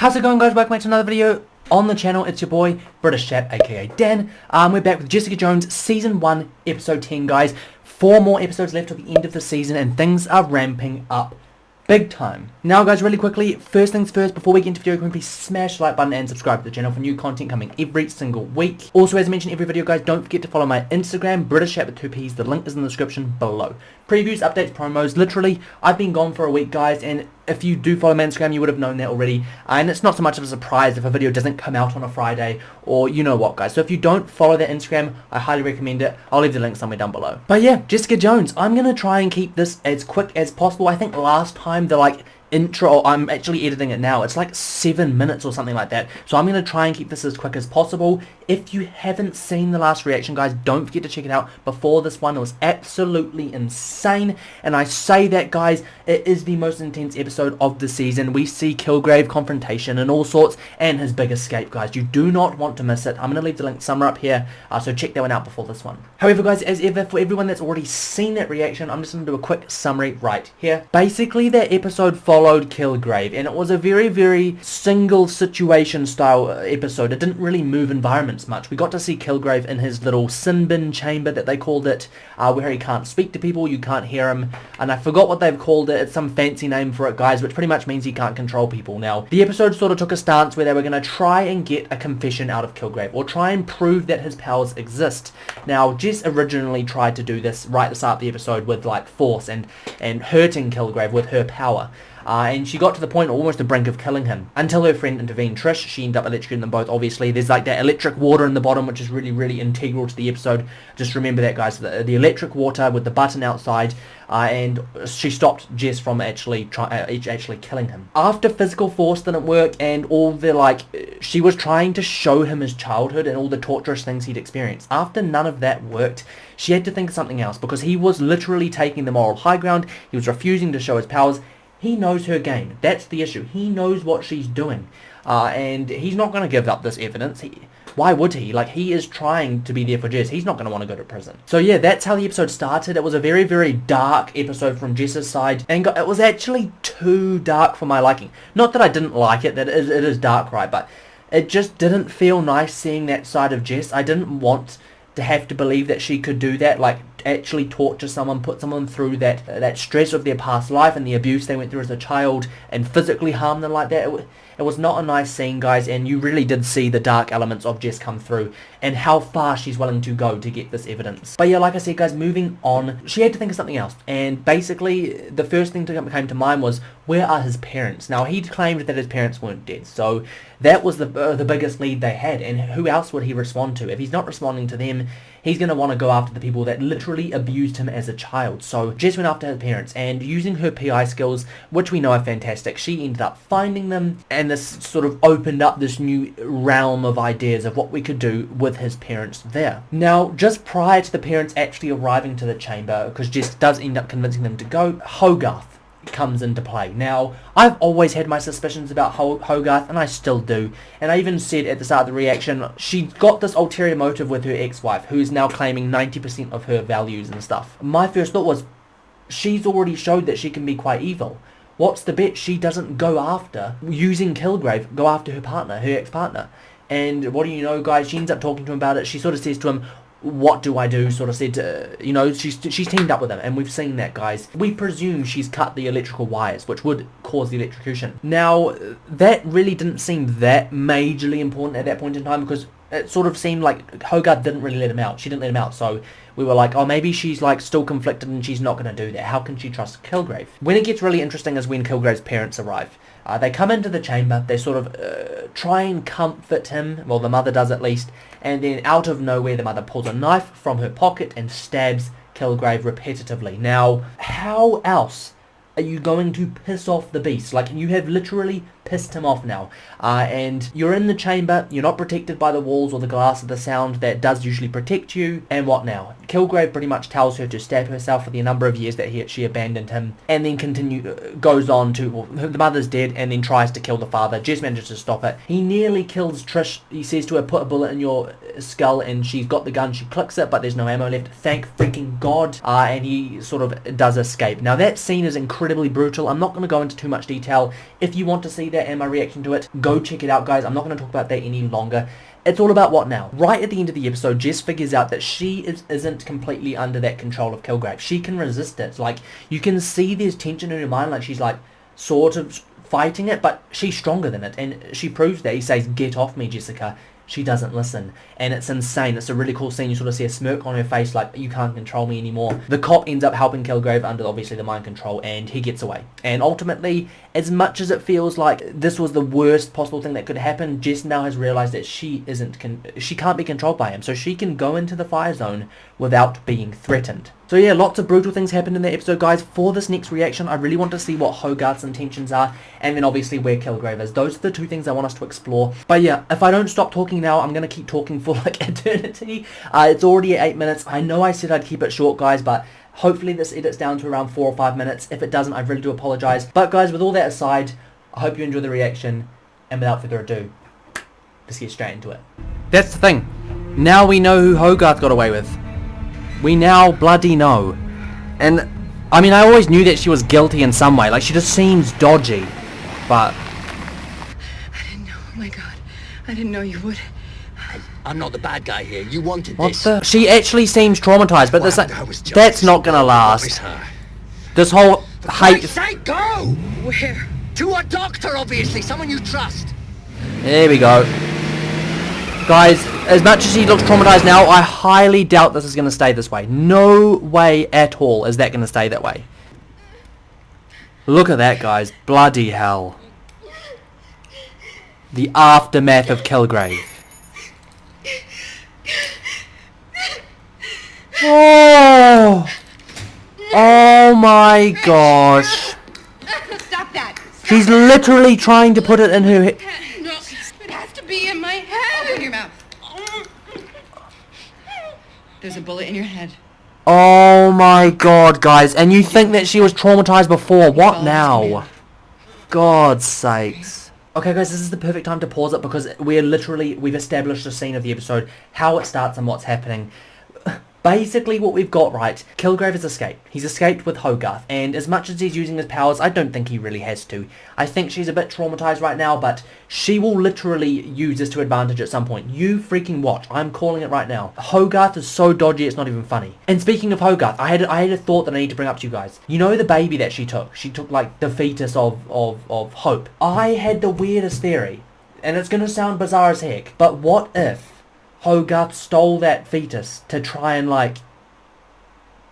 How's it going, guys? Welcome back to another video on the channel. It's your boy British Chap, aka Dan. We're back with Jessica Jones season 1 episode 10, guys. 4 more episodes left till the end of the season and things are ramping up big time. Now, guys, really quickly, first things first, before we get into the video, can we please smash the like button and subscribe to the channel for new content coming every single week. Also, as I mentioned every video, guys, don't forget to follow my Instagram, British Chat with 2 P's. The link is in the description below. Previews, updates, promos, literally, I've been gone for a week, guys, and if you do follow my Instagram, you would have known that already. And it's not so much of a surprise if a video doesn't come out on a Friday, or you know what, guys. So if you don't follow that Instagram, I highly recommend it. I'll leave the link somewhere down below. But yeah, Jessica Jones, I'm going to try and keep this as quick as possible. I think last time the intro, I'm actually editing it now, it's like 7 minutes or something like that, so I'm going to try and keep this as quick as possible. If you haven't seen the last reaction, guys, don't forget to check it out before this one. It was absolutely insane, and I say that, guys, it is the most intense episode of the season. We see Kilgrave confrontation and all sorts, and his big escape, guys. You do not want to miss it. I'm going to leave the link somewhere up here, so check that one out before this one. However, guys, as ever, for everyone that's already seen that reaction, I'm just going to do a quick summary right here. Basically, that episode followed Kilgrave, and it was a very, very single situation style episode. It didn't really move environments much. We got to see Kilgrave in his little sin bin chamber that they called it, where he can't speak to people, you can't hear him, and I forgot what they've called it. It's some fancy name for it, guys, which pretty much means he can't control people. Now, the episode sort of took a stance where they were going to try and get a confession out of Kilgrave, or try and prove that his powers exist. Now, Jess originally tried to do this right at the start of the episode with force and hurting Kilgrave with her power. And she got to the point, almost the brink of killing him, until her friend intervened, Trish. She ended up electrocuting them both, obviously. There's that electric water in the bottom, which is really, really integral to the episode. Just remember that, guys, the electric water with the button outside, and she stopped Jess from actually killing him. After physical force didn't work, and all the, she was trying to show him his childhood and all the torturous things he'd experienced. After none of that worked, she had to think of something else, because he was literally taking the moral high ground. He was refusing to show his powers. He knows her game. That's the issue. He knows what she's doing. And he's not going to give up this evidence. Why would he? He is trying to be there for Jess. He's not going to want to go to prison. So yeah, that's how the episode started. It was a very, very dark episode from Jess's side. And it was actually too dark for my liking. Not that I didn't like it. That it is dark, right? But it just didn't feel nice seeing that side of Jess. I didn't want to have to believe that she could do that, actually torture someone, put someone through that stress of their past life and the abuse they went through as a child, and physically harm them like that. It was not a nice scene, guys, and you really did see the dark elements of Jess come through and how far she's willing to go to get this evidence. But yeah, like I said, guys, moving on, she had to think of something else, and basically the first thing that came to mind was, where are his parents? Now, he claimed that his parents weren't dead, so that was the biggest lead they had, and who else would he respond to? If he's not responding to them, he's going to want to go after the people that literally abused him as a child. So Jess went after his parents, and using her PI skills, which we know are fantastic, she ended up finding them, and this sort of opened up this new realm of ideas of what we could do with his parents there. Now, just prior to the parents actually arriving to the chamber, because Jess does end up convincing them to go, Hogarth comes into play. Now, I've always had my suspicions about Hogarth, and I still do, and I even said at the start of the reaction, she got this ulterior motive with her ex-wife, who's now claiming 90% of her values and stuff. My first thought was, she's already showed that she can be quite evil. What's the bet she doesn't go after, using Kilgrave, go after her partner, her ex-partner? And what do you know, guys, she ends up talking to him about it. She sort of says to him, what do I do, sort of said, she's teamed up with him, and we've seen that, guys. We presume she's cut the electrical wires, which would cause the electrocution. Now, that really didn't seem that majorly important at that point in time, because it sort of seemed like Hogarth didn't really let him out. She didn't let him out, so we were like, oh, maybe she's still conflicted and she's not going to do that. How can she trust Kilgrave? When it gets really interesting is when Kilgrave's parents arrive. They come into the chamber, they sort of try and comfort him, well, the mother does at least, and then out of nowhere the mother pulls a knife from her pocket and stabs Kilgrave repetitively. Now, how else are you going to piss off the beast? You have literally pissed him off now. And you're in the chamber, you're not protected by the walls or the glass or the sound that does usually protect you, and what now? Kilgrave pretty much tells her to stab herself for the number of years that she abandoned him, and then goes on to, well, the mother's dead, and then tries to kill the father. Jess manages to stop it. He nearly kills Trish. He says to her, put a bullet in your skull, and she's got the gun, she clicks it, but there's no ammo left, thank freaking God, and he sort of does escape. Now that scene is incredibly brutal. I'm not going to go into too much detail. If you want to see that and my reaction to it, go check it out, guys. I'm not going to talk about that any longer. It's all about what now? Right at the end of the episode, Jess figures out that she isn't completely under that control of Kilgrave. She can resist it. Like, you can see there's tension in her mind, like she's like sort of fighting it, but she's stronger than it, and she proves that. He says, "Get off me, Jessica." She doesn't listen, and it's insane. It's a really cool scene. You sort of see a smirk on her face, like, you can't control me anymore. The cop ends up helping Kilgrave under, obviously, the mind control, and he gets away. And ultimately, as much as it feels like this was the worst possible thing that could happen, Jess now has realised that she can't be controlled by him, so she can go into the fire zone without being threatened. So yeah, lots of brutal things happened in that episode, guys. For this next reaction, I really want to see what Hogarth's intentions are, and then obviously where Kilgrave is. Those are the two things I want us to explore. But yeah, if I don't stop talking now, I'm going to keep talking for like eternity. It's already at 8 minutes. I know I said I'd keep it short, guys, but hopefully this edits down to around 4 or 5 minutes. If it doesn't, I really do apologise. But guys, with all that aside, I hope you enjoy the reaction, and without further ado, let's get straight into it. That's the thing. Now we know who Hogarth got away with. We now bloody know. And, I mean, I always knew that she was guilty in some way. Like, she just seems dodgy. But I didn't know. Oh my god. I didn't know you would. I'm not the bad guy here. You wanted what this. the? She actually seems traumatized, but that's not gonna last. This whole hate. Say go! Where? To a doctor, obviously. Someone you trust. There we go. Guys, as much as she looks traumatized now, I highly doubt this is going to stay this way. No way at all is that going to stay that way. Look at that, guys. Bloody hell. The aftermath of Kilgrave. Oh! Oh my gosh. Stop that! Stop. She's literally trying to put it in her head. No, it has to be in my head. Open your mouth. There's a bullet in your head. Oh my god, guys. And you think that she was traumatized before. What now? God's sakes. Okay, guys, this is the perfect time to pause it because we've established the scene of the episode, how it starts and what's happening. Basically, what we've got, right, Kilgrave has escaped. He's escaped with Hogarth, and as much as he's using his powers, I don't think he really has to. I think she's a bit traumatized right now, but she will literally use this to advantage at some point. You freaking watch. I'm calling it right now. Hogarth is so dodgy, it's not even funny. And speaking of Hogarth, I had a thought that I need to bring up to you guys. You know the baby that she took? She took, like, the fetus of Hope. I had the weirdest theory, and it's going to sound bizarre as heck, but what if Hogarth stole that fetus to try and, like,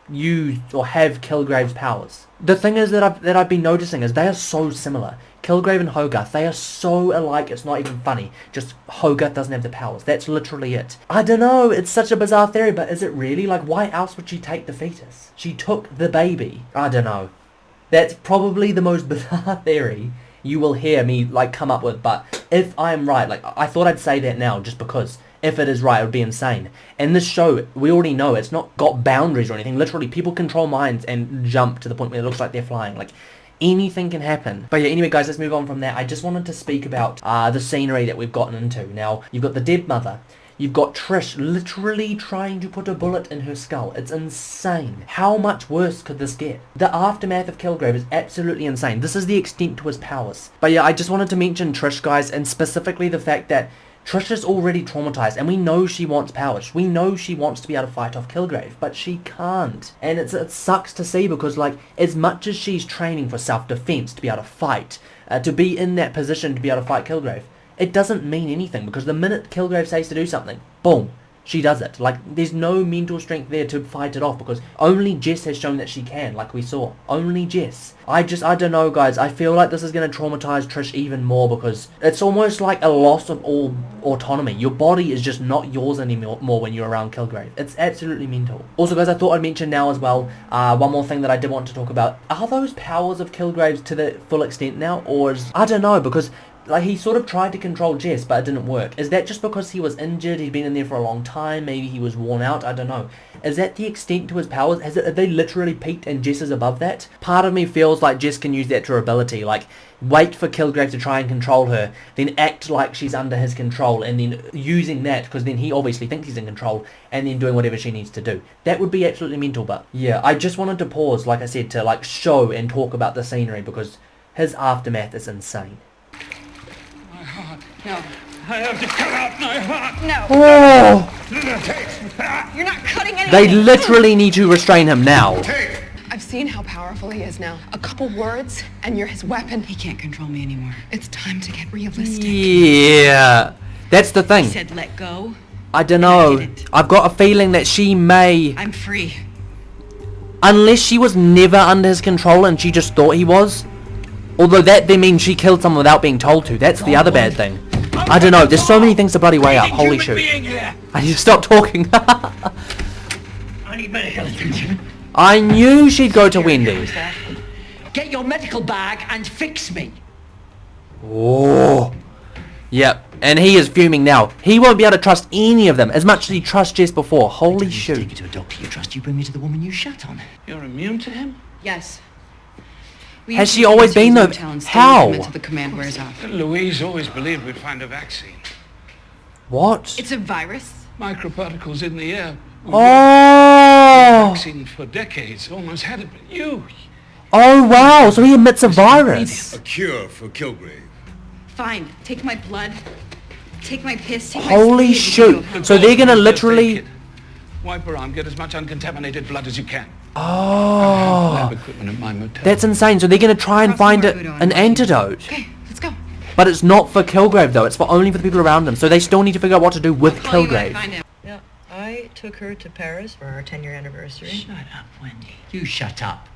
use or have Kilgrave's powers? The thing is that I've been noticing is they are so similar. Kilgrave and Hogarth, they are so alike, it's not even funny. Just Hogarth doesn't have the powers. That's literally it. I don't know, it's such a bizarre theory, but is it really? Like, why else would she take the fetus? She took the baby. I don't know. That's probably the most bizarre theory you will hear me, like, come up with, but if I'm right, like, I thought I'd say that now just because if it is right, it would be insane. And this show, we already know it's not got boundaries or anything. Literally, people control minds and jump to the point where it looks like they're flying. Like, anything can happen. But yeah, anyway, guys, let's move on from that. I just wanted to speak about the scenery that we've gotten into. Now, you've got the dead mother. You've got Trish literally trying to put a bullet in her skull. It's insane. How much worse could this get? The aftermath of Kilgrave is absolutely insane. This is the extent to his powers. But yeah, I just wanted to mention Trish, guys, and specifically the fact that Trish is already traumatized, and we know she wants powers. We know she wants to be able to fight off Kilgrave, but she can't. And it sucks to see because, like, as much as she's training for self-defense to be able to fight, to be in that position to be able to fight Kilgrave, it doesn't mean anything because the minute Kilgrave says to do something, boom, she does it. Like, there's no mental strength there to fight it off because only Jess has shown that she can, like we saw. Only Jess. I don't know, guys. I feel like this is going to traumatize Trish even more because it's almost like a loss of all autonomy. Your body is just not yours anymore when you're around Kilgrave. It's absolutely mental. Also, guys, I thought I'd mention now as well, one more thing that I did want to talk about. Are those powers of Kilgrave's to the full extent now? Or is... I don't know, because... like, he sort of tried to control Jess, but it didn't work. Is that just because he was injured, he'd been in there for a long time, maybe he was worn out? I don't know. Is that the extent to his powers? Have they literally peaked and Jess is above that? Part of me feels like Jess can use that to her ability, like, wait for Kilgrave to try and control her, then act like she's under his control, and then using that, because then he obviously thinks he's in control, and then doing whatever she needs to do. That would be absolutely mental, but yeah, I just wanted to pause, like I said, to, like, show and talk about the scenery, because his aftermath is insane. No. I have to cut out my heart. No. Oh! You're not cutting anything. They literally need to restrain him now. I've seen how powerful he is now. A couple words and you're his weapon. He can't control me anymore. It's time to get realistic. Yeah. That's the thing. He said let go. I don't know. I didn't. I've got a feeling that she may... I'm free. Unless she was never under his control and she just thought he was. Although that then means she killed someone without being told to. That's the other bad thing. I don't know. There's so many things to bloody weigh up. Holy shoot. I need to stop talking. I need medical attention. I knew she'd go to Wendy. Get your medical bag and fix me. Oh. Yep. And he is fuming now. He won't be able to trust any of them as much as he trusts Jess before. Holy shoot. Take you to a doctor you trust. You bring me to the woman you shat on. You're immune to him? Yes. Has she always been though? How? Until the command wears off. Louise always believed we'd find a vaccine. What? It's a virus. Microparticles in the air. Oh! Vaccine for decades. Almost had it, but you... Oh wow, so he emits a virus. A cure for Kilgrave. Fine. Take my blood. Take my piss. Take Holy my shoot. So they're gonna literally... Wipe her arm, get as much uncontaminated blood as you can. Oh, Lab equipment at my motel. that's insane. So they're gonna try and find an antidote. Okay, let's go. But it's not for Kilgrave though, it's for only for the people around him. So they still need to figure out what to do with Call you when I Kilgrave. find him. Yeah, I took her to Paris for our 10-year anniversary. Shut up, Wendy. You shut up.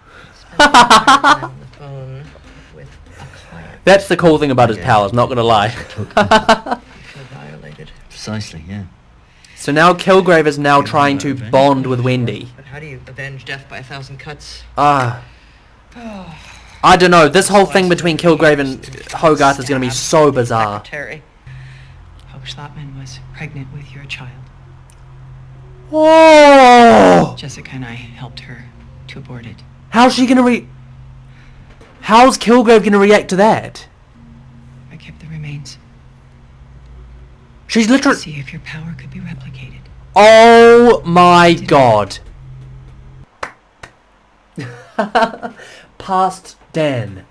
Spent some time on the phone with a client. That's the cool thing about his powers, not gonna lie. Feel violated. Precisely, yeah. So now Kilgrave is now trying to bond with Wendy. But how do you avenge death by 1,000 cuts? I don't know, this whole thing between Kilgrave and Hogarth is gonna be so bizarre. Secretary. Hope Schlotman was pregnant with your child. Oh! Jessica and I helped her to abort it. How's she gonna How's Kilgrave gonna react to that? I kept the remains She's to literally... see if your power could be replicated. Oh my god. Past Dan.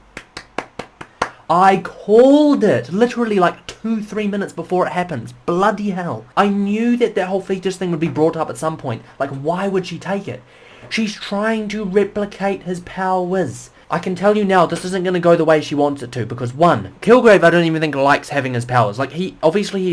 I called it literally like 2-3 minutes before it happens. Bloody hell. I knew that whole fetus thing would be brought up at some point. Like, why would she take it? She's trying to replicate his powers. I can tell you now, this isn't going to go the way she wants it to, because one, Kilgrave I don't even think likes having his powers. Like, he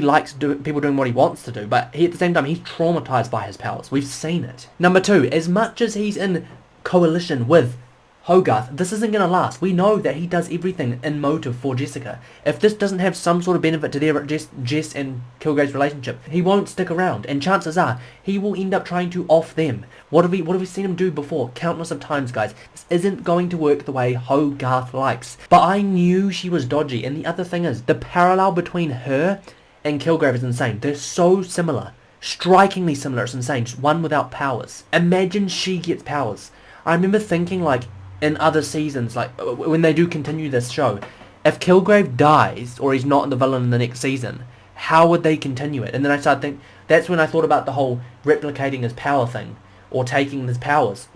likes people doing what he wants to do, but at the same time, he's traumatized by his powers. We've seen it. Number two, as much as he's in coalition with Hogarth, this isn't going to last. We know that he does everything in motive for Jessica. If this doesn't have some sort of benefit to their Jess and Kilgrave's relationship, he won't stick around, and chances are he will end up trying to off them. What have we seen him do before? Countless of times, guys. This isn't going to work the way Hogarth likes. But I knew she was dodgy, and the other thing is, the parallel between her and Kilgrave is insane. They're so similar. Strikingly similar, it's insane. Just one without powers. Imagine she gets powers. I remember thinking, like, in other seasons, like when they do continue this show, if Kilgrave dies or he's not the villain in the next season, how would they continue it? And then I started thinking, that's when I thought about the whole replicating his power thing or taking his powers.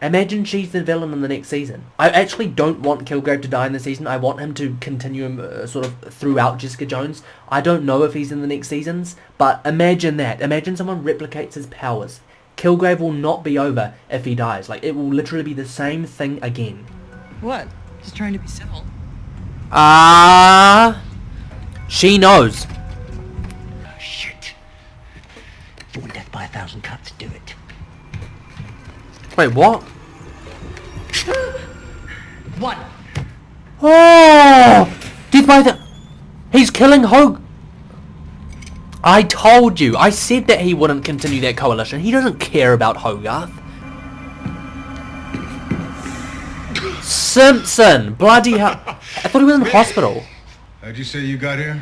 Imagine she's the villain in the next season. I actually don't want Kilgrave to die in the season. I want him to continue sort of throughout Jessica Jones. I don't know if he's in the next seasons, but imagine that. Imagine someone replicates his powers. Kilgrave will not be over if he dies. Like, it will literally be the same thing again. What? Just trying to be civil. She knows. Oh, shit. Thought death by 1,000 cuts, do it. Wait, what? One. Oh! Death by the... He's killing Hogue. I told you. I said that he wouldn't continue that coalition. He doesn't care about Hogarth. Simpson! Bloody hell. I thought he was in hospital. How'd you say you got here?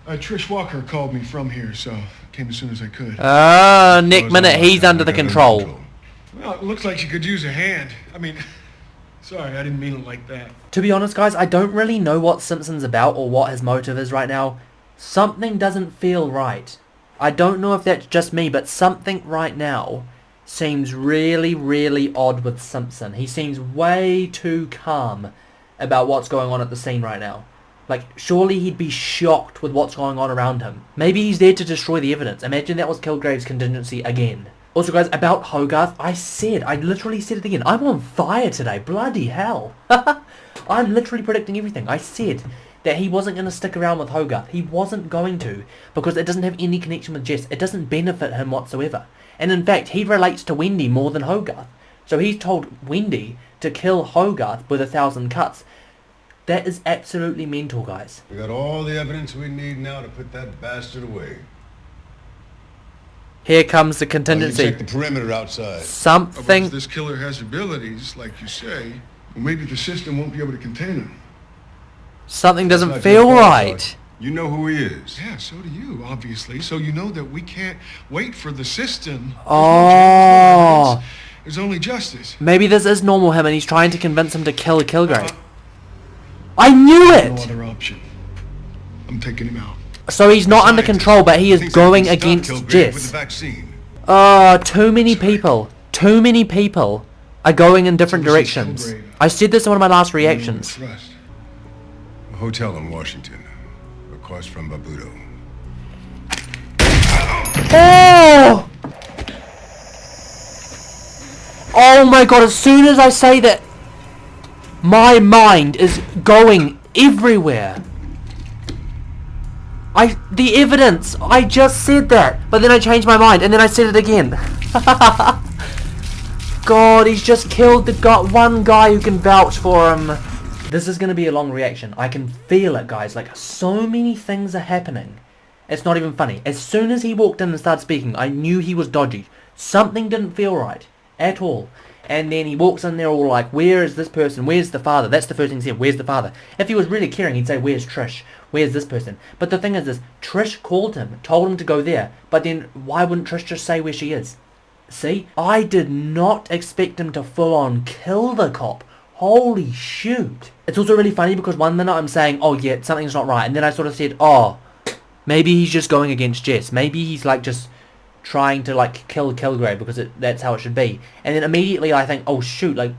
Trish Walker called me from here, so came as soon as I could. Nick Minute, he's under the control. Well, it looks like she could use a hand. I mean, sorry, I didn't mean it like that. To be honest, guys, I don't really know what Simpson's about or what his motive is right now. Something doesn't feel right. I don't know if that's just me, but something right now seems really, really odd with Simpson. He seems way too calm about what's going on at the scene right now. Like, surely he'd be shocked with what's going on around him. Maybe he's there to destroy the evidence. Imagine that was Kilgrave's contingency again. Also, guys, about Hogarth, I literally said it again. I'm on fire today. Bloody hell. I'm literally predicting everything. I said that he wasn't going to stick around with Hogarth. He wasn't going to, because it doesn't have any connection with Jess. It doesn't benefit him whatsoever. And in fact, he relates to Wendy more than Hogarth. So he's told Wendy to kill Hogarth with 1,000 cuts. That is absolutely mental, guys. We got all the evidence we need now to put that bastard away. Here comes the contingency. Check the perimeter outside. Something... If this killer has abilities, like you say, well, maybe the system won't be able to contain him. Something doesn't feel right. You know who he is. Yeah, so do you, obviously. So you know that we can't wait for the system. Oh. There's only justice. Maybe this is normal him and he's trying to convince him to kill Kilgrave. I knew it! No other option. I'm taking him out. So he's not under control, but he is going against Jess. Too many people. Too many people are going in different directions. I said this in one of my last reactions. A hotel in Washington, across from Babudo. Oh! Oh my god, as soon as I say that, my mind is going everywhere. The evidence, I just said that, but then I changed my mind, and then I said it again. God, he's just killed the one guy who can vouch for him. This is going to be a long reaction. I can feel it, guys. Like, so many things are happening. It's not even funny. As soon as he walked in and started speaking, I knew he was dodgy. Something didn't feel right. At all. And then he walks in there all like, where is this person? Where's the father? That's the first thing he said. Where's the father? If he was really caring, he'd say, where's Trish? Where's this person? But the thing is this, Trish called him, told him to go there. But then why wouldn't Trish just say where she is? See? I did not expect him to full on kill the cop. Holy shoot. It's also really funny because one minute I'm saying, oh yeah, something's not right. And then I sort of said, oh, maybe he's just going against Jess. Maybe he's like just trying to like kill Kilgrave because that's how it should be. And then immediately I think, oh shoot, like,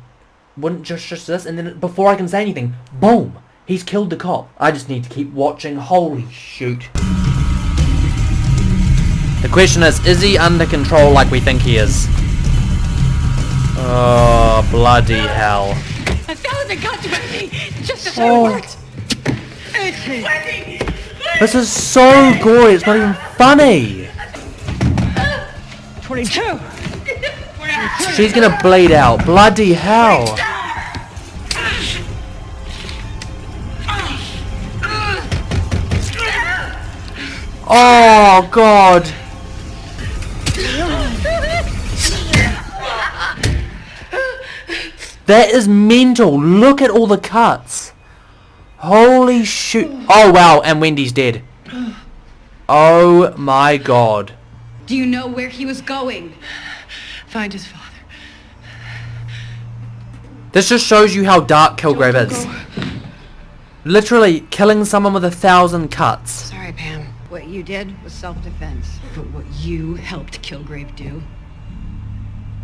wouldn't just this? And then before I can say anything, boom, he's killed the cop. I just need to keep watching. Holy shoot. The question is he under control like we think he is? Oh, bloody hell. I found the gun to me just to say words. This is so gory, it's not even funny. 22. She's gonna bleed out. Bloody hell. Oh, God. That is mental. Look at all the cuts. Holy shoot. Oh, wow. And Wendy's dead. Oh, my God. Do you know where he was going? Find his father. This just shows you how dark Kilgrave is. Literally killing someone with 1,000 cuts. Sorry, Pam. What you did was self-defense. But what you helped Kilgrave do,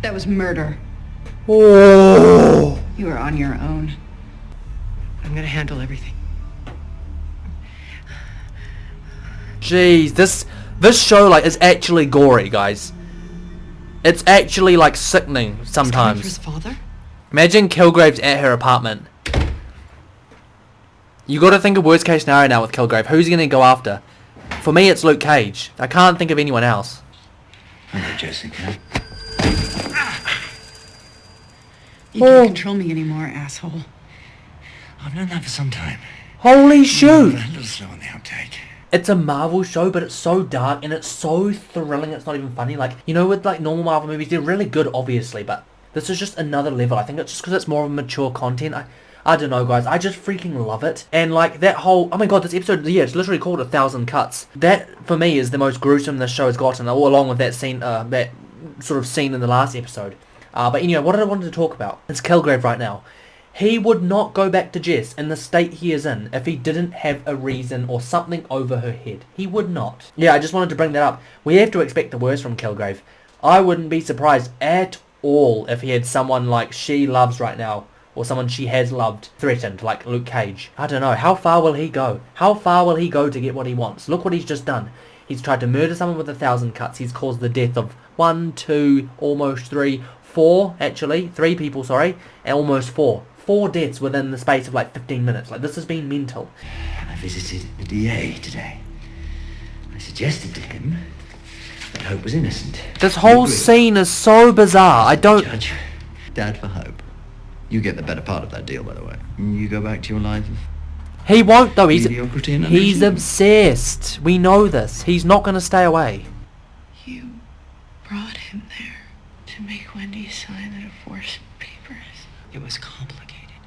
that was murder. Oh. You were on your own. I'm gonna handle everything. Jeez, this show like is actually gory, guys. It's actually like sickening sometimes. For his father? Imagine Kilgrave's at her apartment. You got to think of worst case scenario now with Kilgrave. Who's he gonna go after? For me, it's Luke Cage. I can't think of anyone else. Hello, Jessica. You can't control me anymore, asshole. I've known that for some time. Holy shoot! A little slow on the uptake. It's a Marvel show, but it's so dark and it's so thrilling. It's not even funny. Like, you know, with like normal Marvel movies, they're really good, obviously, but this is just another level. I think it's just because it's more of mature content. I don't know, guys. I just freaking love it. And like that whole, oh my god, this episode, yeah, it's literally called 1,000 Cuts. That for me is the most gruesome this show has gotten, along with that scene, that sort of scene in the last episode. But anyway, what did I want to talk about? It's Kilgrave right now. He would not go back to Jess in the state he is in if he didn't have a reason or something over her head. He would not. Yeah, I just wanted to bring that up. We have to expect the worst from Kilgrave. I wouldn't be surprised at all if he had someone like she loves right now, or someone she has loved threatened, like Luke Cage. I don't know. How far will he go? How far will he go to get what he wants? Look what he's just done. He's tried to murder someone with 1,000 cuts. He's caused the death of 1, 2, almost 3, 4, actually. 3 people, sorry. And almost 4. 4 deaths within the space of like 15 minutes. Like, this has been mental. I visited the DA today. I suggested to him that Hope was innocent. This whole scene is so bizarre. I don't... Judge, Dad for Hope. You get the better part of that deal, by the way. You go back to your life of He won't though. mediocrity and He's ambition. obsessed. We know this. He's not going to stay away. You brought him there to make Wendy sign the divorce papers. It was complicated.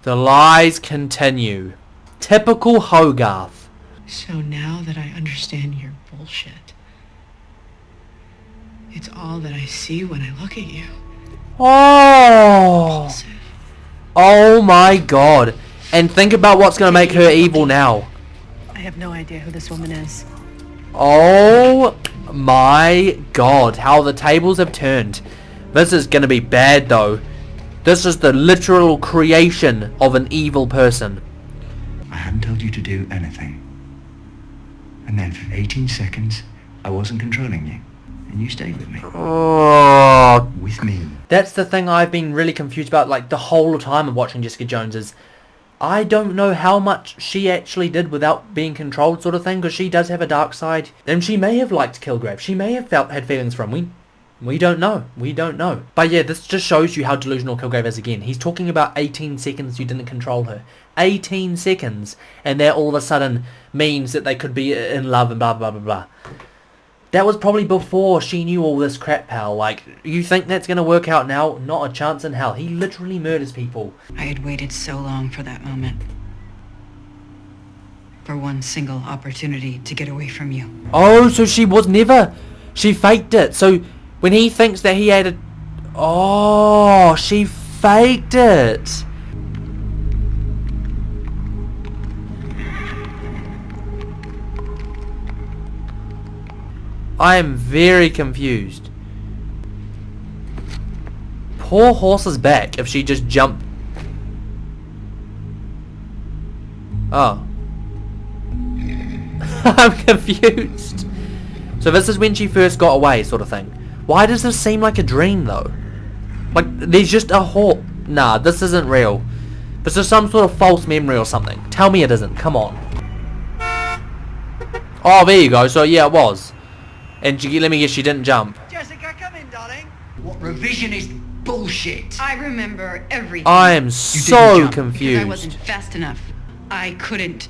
The lies continue. Typical Hogarth. So now that I understand your bullshit, it's all that I see when I look at you. Oh. Oh my god. And think about what's going to make her evil now. I have no idea who this woman is. Oh my god. How the tables have turned. This is going to be bad though. This is the literal creation of an evil person. I hadn't told you to do anything. And then for 18 seconds, I wasn't controlling you. And you stayed with me. Oh. With me. That's the thing I've been really confused about like the whole time of watching Jessica Jones is I don't know how much she actually did without being controlled sort of thing, because she does have a dark side. And she may have liked Kilgrave. She may have had feelings for him. We don't know. We don't know. But yeah, this just shows you how delusional Kilgrave is again. He's talking about 18 seconds you didn't control her. 18 seconds. And that all of a sudden means that they could be in love and blah blah blah blah. That was probably before she knew all this crap, pal. Like, you think that's going to work out now? Not a chance in hell. He literally murders people. I had waited so long for that moment. For one single opportunity to get away from you. Oh, so she was never... She faked it. So, when he thinks that he had a... Oh, she faked it. I am very confused. Poor horse's back if she just jumped. Oh. I'm confused. So this is when she first got away sort of thing. Why does this seem like a dream though? Like there's just a horse. Nah, this isn't real. This is some sort of false memory or something. Tell me it isn't. Come on. Oh, there you go. So yeah, it was. And let me guess, she didn't jump. Jessica, come in, darling. What revisionist bullshit? I remember everything. I am so jump. confused. Because I wasn't fast enough. I couldn't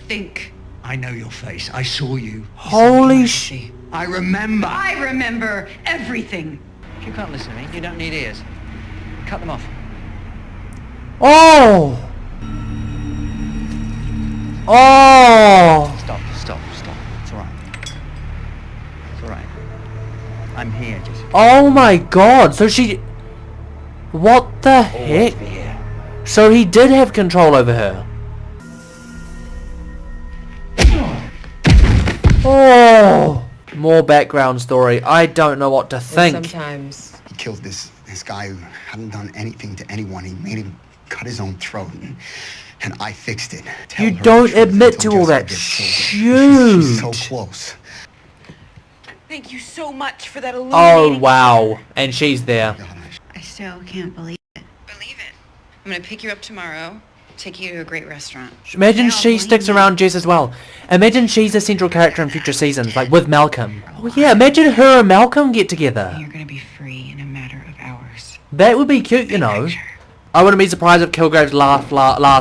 think. I know your face. I saw you. Holy sh... See, I remember. I remember everything. You can't listen to me. You don't need ears. Cut them off. Oh! Oh! Stop. It's alright. It's alright. I'm here, Jessica. Oh my god, so she... What the heck? Always be here. So he did have control over her. Oh! More background story. I don't know what to think. Sometimes He killed this guy who hadn't done anything to anyone. He made him cut his own throat, and I fixed it. Tell You her the don't truth admit to until all that. Jessica gets killed. She's so Shoot! close. Thank you so much for that Oh illuminating... wow. And she's there. I still can't believe it. Believe it. I'm gonna pick you up tomorrow, take you to a great restaurant. Imagine Yeah, she believe sticks me. around Jess as well. Imagine she's a central character in future seasons, like with Malcolm. Oh yeah, imagine her and Malcolm get together. You're gonna be free in a matter of hours. That would be cute, you know. I wouldn't be surprised if Kilgrave's last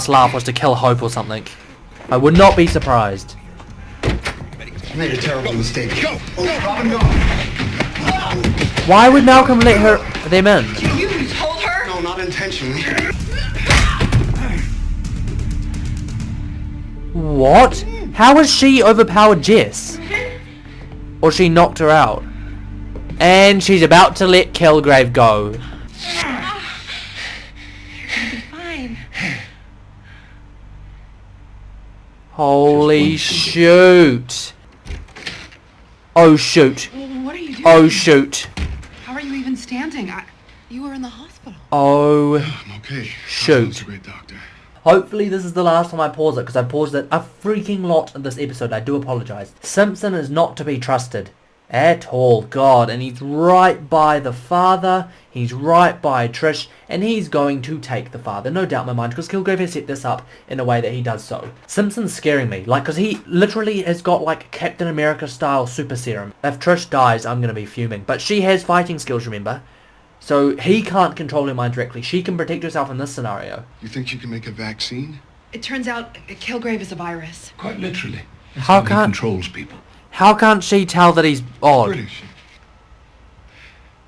laugh was to kill Hope or something. I would not be surprised. You made a terrible mistake. Go! Robin, go! Why would Malcolm let them in? You told her? No, not intentionally. What? How has she overpowered Jess? Or she knocked her out? And she's about to let Kilgrave go. You're gonna be fine. Holy shoot. Oh shoot. What are you doing? Oh shoot. How are you even standing? You were in the hospital. Oh I'm Okay. Shoot. That's a great doctor. Hopefully this is the last time I pause it, because I paused it a freaking lot in this episode. I do apologise. Simpson is not to be trusted at all. God, and he's right by the father. He's right by Trish, and he's going to take the father. No doubt in my mind, because Kilgrave has set this up in a way that he does so. Simpson's scaring me, like, because he literally has got, like, Captain America style super serum. If Trish dies, I'm going to be fuming. But she has fighting skills, remember? So he can't control her mind directly. She can protect herself in this scenario. You think you can make a vaccine? It turns out Kilgrave is a virus. Quite literally. That's How he can't- controls people. How can't she tell that he's odd? British.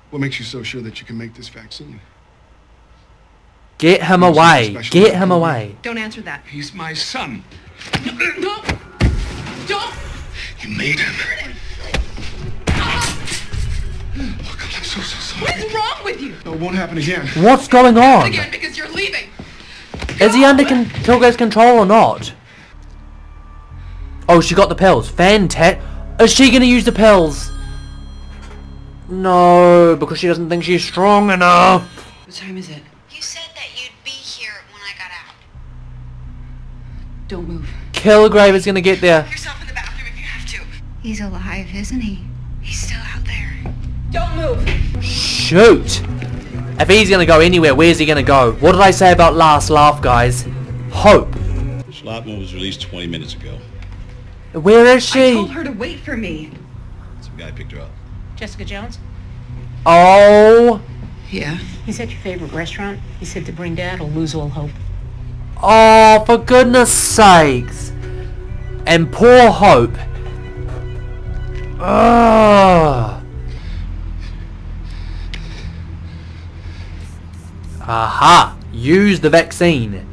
What makes you so sure that you can make this vaccine? Get him away. Get him away. Don't answer that. He's my son. No! Don't! You made him. Hurt him! Oh, God, I'm so sorry. What is wrong with you? No, it won't happen again. What's going on? Again, because you're leaving. Is he under Kilgrave's control or not? Oh, she got the pills. Fantastic. Is she going to use the pills? No, because she doesn't think she's strong enough. What time is it? You said that you'd be here when I got out. Don't move. Kilgrave is going to get there. Put yourself in the bathroom if you have to. He's alive, isn't he? He's still out there. Don't move. Shoot. If he's going to go anywhere, where's he going to go? What did I say about last laugh, guys? Hope. Schlotman was released 20 minutes ago. Where is I she? told her to wait for me. Some guy picked her up. Jessica Jones? Oh. Yeah. He's at your favorite restaurant. He said to bring Dad or lose all hope. Oh, for goodness sakes. And poor Hope. Ugh. Aha. Use the vaccine.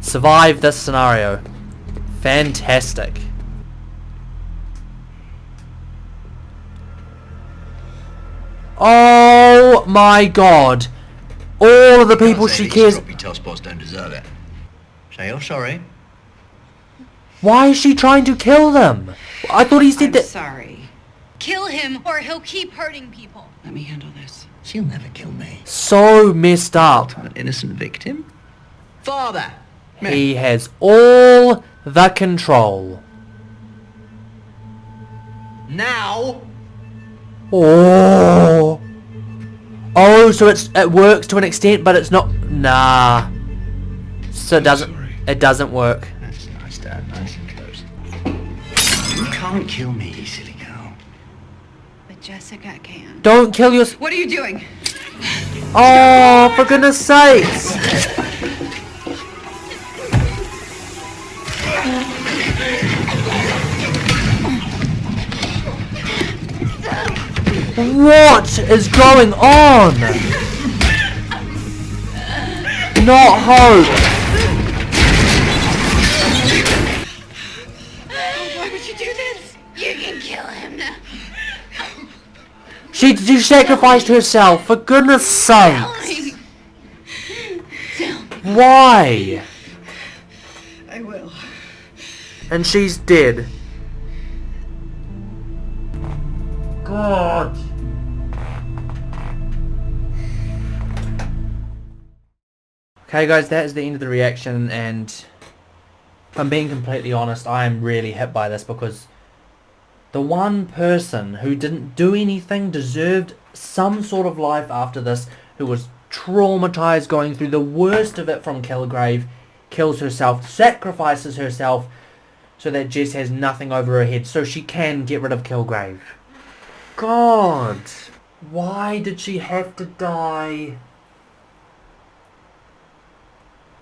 Survive this scenario. Fantastic. Oh my god. All of the people she cares... Sloppy tosspots don't deserve it. Say you're sorry. Why is she trying to kill them? I thought he said I'm that... sorry. Kill him or he'll keep hurting people. Let me handle this. She'll never kill me. So messed up. I'm an innocent victim. Father! He has all the control. Now! Oh. Oh, so it works to an extent, but it's not... Nah. So it doesn't work. That's nice, Dad. Nice and close. You can't kill me, you silly girl. But Jessica can. Don't kill your... What are you doing? Oh, for goodness sakes. What is going on? Not Hope. Why would you do this? You can kill him now. She sacrificed herself, for goodness sakes. Why? I will. And she's dead. God. Okay guys, that is the end of the reaction, and if I'm being completely honest, I am really hit by this, because the one person who didn't do anything deserved some sort of life after this, who was traumatized going through the worst of it from Kilgrave, kills herself, sacrifices herself so that Jess has nothing over her head so she can get rid of Kilgrave. God, why did she have to die?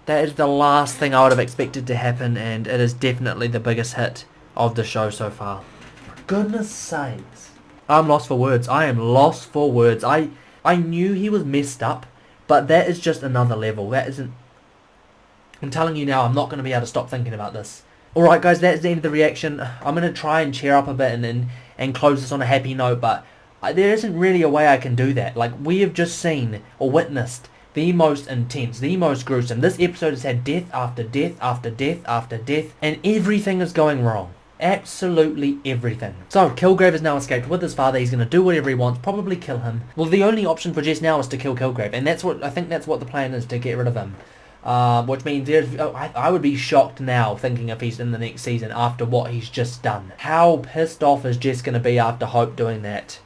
That is the last thing I would have expected to happen, and it is definitely the biggest hit of the show so far. For goodness sakes. I'm lost for words. I am lost for words. I knew he was messed up, but that is just another level. That isn't... I'm telling you now, I'm not going to be able to stop thinking about this. Alright guys, that's the end of the reaction. I'm going to try and cheer up a bit and close this on a happy note, but there isn't really a way I can do that. Like, we have just seen or witnessed the most intense, the most gruesome. This episode has had death after death after death after death, and everything is going wrong. Absolutely everything. So, Kilgrave has now escaped with his father. He's going to do whatever he wants, probably kill him. Well, the only option for Jess now is to kill Kilgrave, and I think that's what the plan is, to get rid of him. Which means I would be shocked now thinking if he's in the next season after what he's just done. How pissed off is Jess going to be after Hope doing that?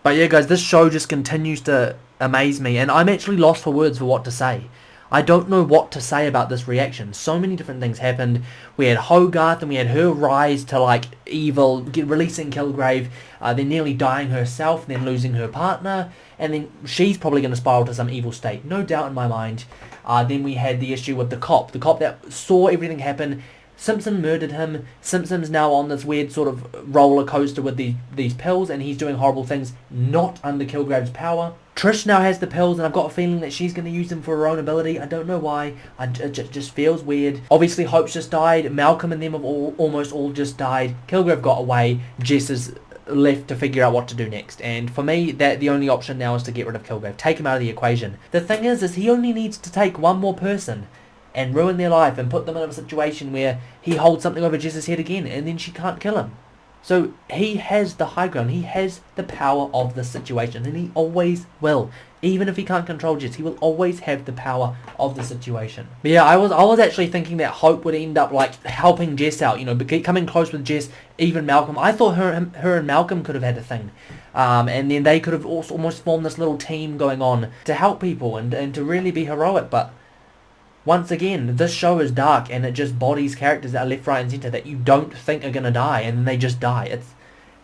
But yeah, guys, this show just continues to amaze me, and I'm actually lost for words for what to say. I don't know what to say about this reaction. So many different things happened. We had Hogarth, and we had her rise to like evil, releasing Kilgrave, then nearly dying herself, then losing her partner, and then she's probably going to spiral to some evil state, no doubt in my mind. Then we had the issue with the cop that saw everything happen. Simpson murdered him. Simpson's now on this weird sort of roller coaster with these pills, and he's doing horrible things not under Kilgrave's power. Trish now has the pills, and I've got a feeling that she's going to use them for her own ability. I don't know why. It just feels weird. Obviously, Hope's just died. Malcolm and them have almost all just died. Kilgrave got away. Jess is left to figure out what to do next. And for me, the only option now is to get rid of Kilgrave. Take him out of the equation. The thing is he only needs to take one more person and ruin their life and put them in a situation where he holds something over Jess's head again, and then she can't kill him. So he has the high ground. He has the power of the situation, and he always will. Even if he can't control Jess, he will always have the power of the situation. But yeah, I was actually thinking that Hope would end up like helping Jess out, coming close with Jess, even Malcolm. I thought her and Malcolm could have had a thing. And then they could have also almost formed this little team going on to help people and to really be heroic. But once again, this show is dark, and it just bodies characters that are left, right and centre that you don't think are going to die, and then they just die.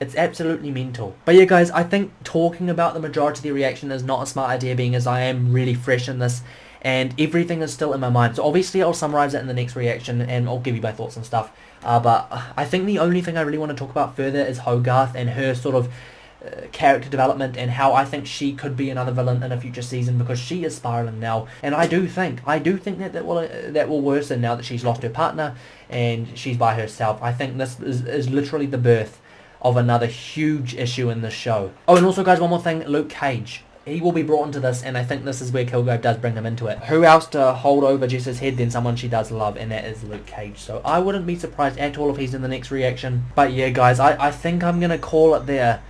It's absolutely mental. But yeah, guys, I think talking about the majority of the reaction is not a smart idea, being as I am really fresh in this, and everything is still in my mind. So obviously I'll summarise it in the next reaction, and I'll give you my thoughts and stuff. But I think the only thing I really want to talk about further is Hogarth and her sort of character development, and how I think she could be another villain in a future season, because she is spiraling now, and I do think that will worsen now that she's lost her partner and she's by herself. I think this is literally the birth of another huge issue in this show. Oh, and also, guys, one more thing, Luke Cage. He will be brought into this, and I think this is where Kilgrave does bring him into it. Who else to hold over Jess's head than someone she does love, and that is Luke Cage. So I wouldn't be surprised at all if he's in the next reaction. But yeah, guys, I think I'm going to call it there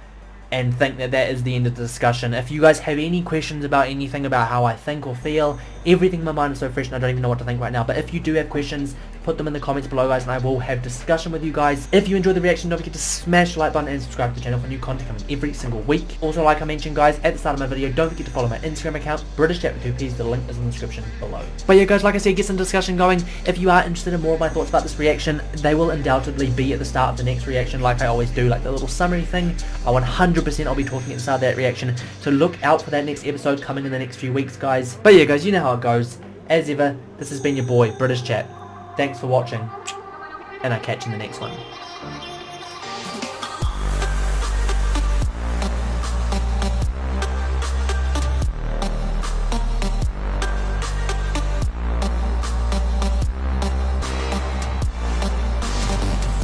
and think that is the end of the discussion. If you guys have any questions about anything, about how I think or feel, everything in my mind is so fresh and I don't even know what to think right now. But if you do have questions, put them in the comments below, guys, and I will have discussion with you guys. If you enjoyed the reaction, don't forget to smash the like button and subscribe to the channel for new content coming every single week. Also, like I mentioned, guys, at the start of my video, don't forget to follow my Instagram account, British Chat with 2Ps. The link is in the description below. But yeah, guys, like I said, get some discussion going. If you are interested in more of my thoughts about this reaction, they will undoubtedly be at the start of the next reaction, like I always do, like the little summary thing. 100% I'll be talking at the start of that reaction, so look out for that next episode coming in the next few weeks, guys. But yeah, guys, you know how it goes. As ever, this has been your boy, British Chat. Thanks for watching, and I'll catch you in the next one.